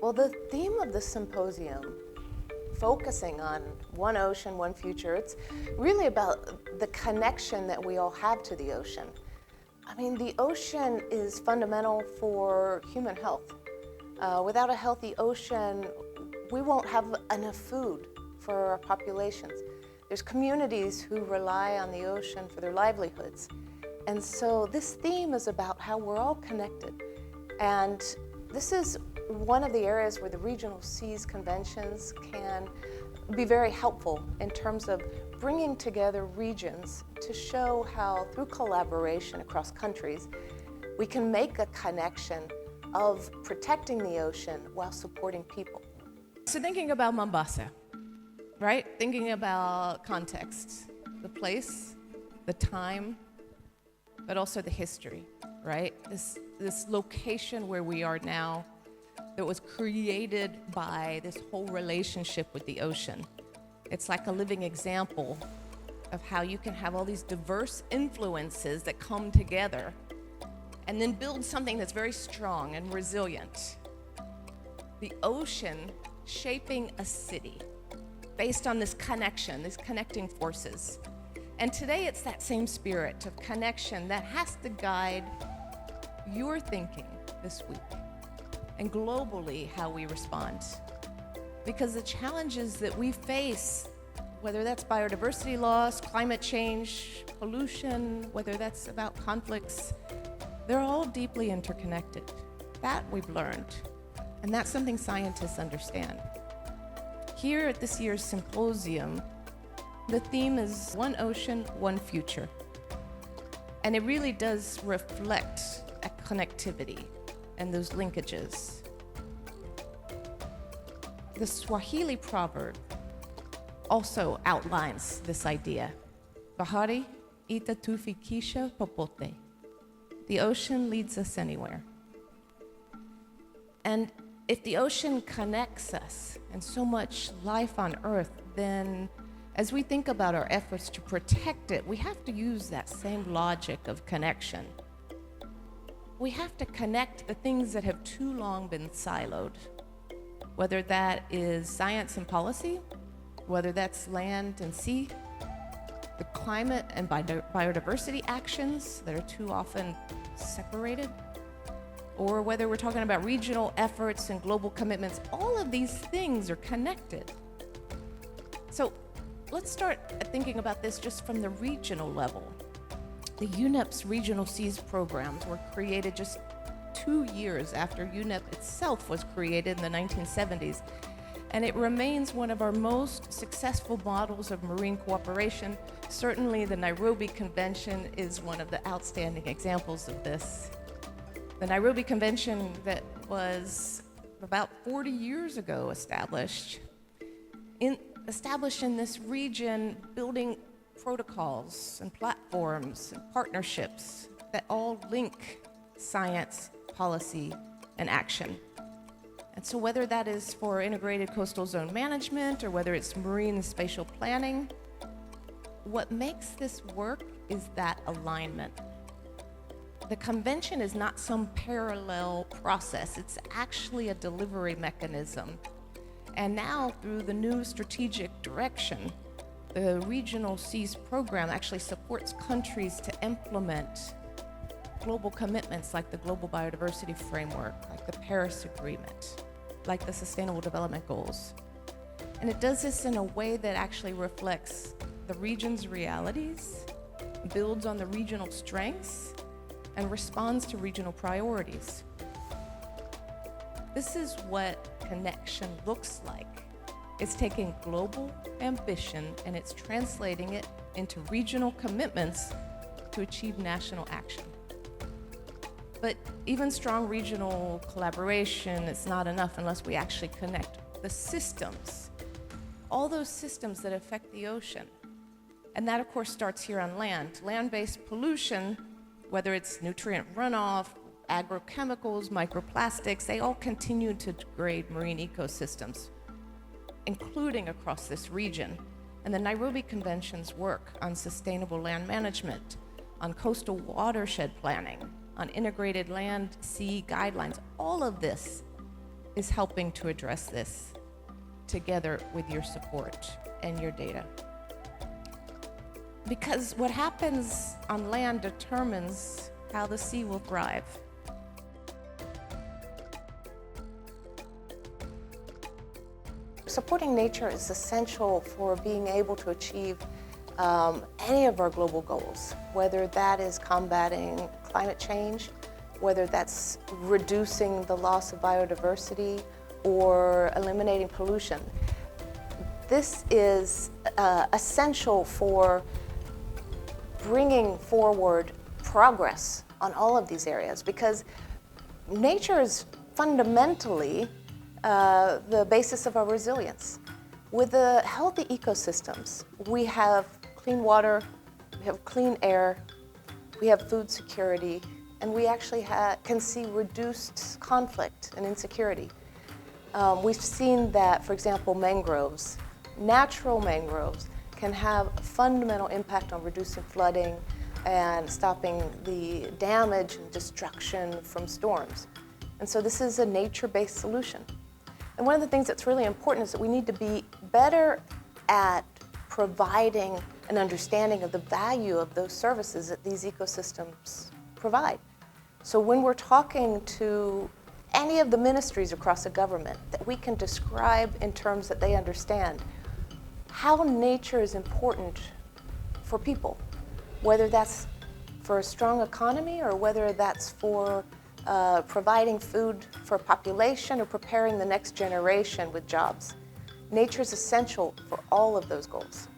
Well, the theme of the symposium, focusing on one ocean, one future, it's really about the connection that we all have to the ocean. I mean, the ocean is fundamental for human health. Without a healthy ocean, we won't have enough food for our populations. There's communities who rely on the ocean for their livelihoods. And so this theme is about how we're all connected. And this is one of the areas where the regional seas conventions can be very helpful in terms of bringing together regions to show how, through collaboration across countries, we can make a connection of protecting the ocean while supporting people. So thinking about Mombasa, right? Thinking about context, the place, the time, but also the history, right? This location where we are now that was created by this whole relationship with the ocean. It's like a living example of how you can have all these diverse influences that come together and then build something that's very strong and resilient. The ocean shaping a city based on this connection, these connecting forces. And today it's that same spirit of connection that has to guide your thinking this week and globally how we respond. Because the challenges that we face, whether that's biodiversity loss, climate change, pollution, whether that's about conflicts, they're all deeply interconnected. That we've learned, and that's something scientists understand. Here at this year's symposium, the theme is One Ocean, One Future. And it really does reflect a connectivity and those linkages. The Swahili proverb also outlines this idea. Bahari itatufikisha popote. The ocean leads us anywhere. And if the ocean connects us and so much life on Earth, then as we think about our efforts to protect it, we have to use that same logic of connection. We have to connect the things that have too long been siloed, whether that is science and policy, whether that's land and sea, the climate and biodiversity actions that are too often separated, or whether we're talking about regional efforts and global commitments. All of these things are connected. So let's start thinking about this just from the regional level. The UNEP's Regional Seas programs were created just 2 years after UNEP itself was created in the 1970s, and it remains one of our most successful models of marine cooperation. Certainly the Nairobi Convention is one of the outstanding examples of this. The Nairobi Convention that was about 40 years ago established in this region, building protocols and platforms and partnerships that all link science, policy, and action. And so whether that is for integrated coastal zone management or whether it's marine and spatial planning, what makes this work is that alignment. The convention is not some parallel process. It's actually a delivery mechanism. And now, through the new strategic direction, the Regional Seas program actually supports countries to implement global commitments like the Global Biodiversity Framework, like the Paris Agreement, like the Sustainable Development Goals. And it does this in a way that actually reflects the region's realities, builds on the regional strengths, and responds to regional priorities. This is what connection looks like. It's taking global ambition and it's translating it into regional commitments to achieve national action. But even strong regional collaboration is not enough unless we actually connect the systems, all those systems that affect the ocean. And that, of course, starts here on land. Land-based pollution, whether it's nutrient runoff, agrochemicals, microplastics, they all continue to degrade marine ecosystems, including across this region. And the Nairobi Convention's work on sustainable land management, on coastal watershed planning, on integrated land-sea guidelines, all of this is helping to address this together with your support and your data. Because what happens on land determines how the sea will thrive. Supporting nature is essential for being able to achieve any of our global goals, whether that is combating climate change, whether that's reducing the loss of biodiversity, or eliminating pollution. This is essential for bringing forward progress on all of these areas, because nature is fundamentally the basis of our resilience. With the healthy ecosystems, we have clean water, we have clean air, we have food security, and we actually can see reduced conflict and insecurity. We've seen that, for example, mangroves, natural mangroves, can have a fundamental impact on reducing flooding and stopping the damage and destruction from storms. And so this is a nature-based solution. And one of the things that's really important is that we need to be better at providing an understanding of the value of those services that these ecosystems provide. So when we're talking to any of the ministries across the government, that we can describe in terms that they understand how nature is important for people, whether that's for a strong economy or whether that's for providing food for a population or preparing the next generation with jobs. Nature is essential for all of those goals.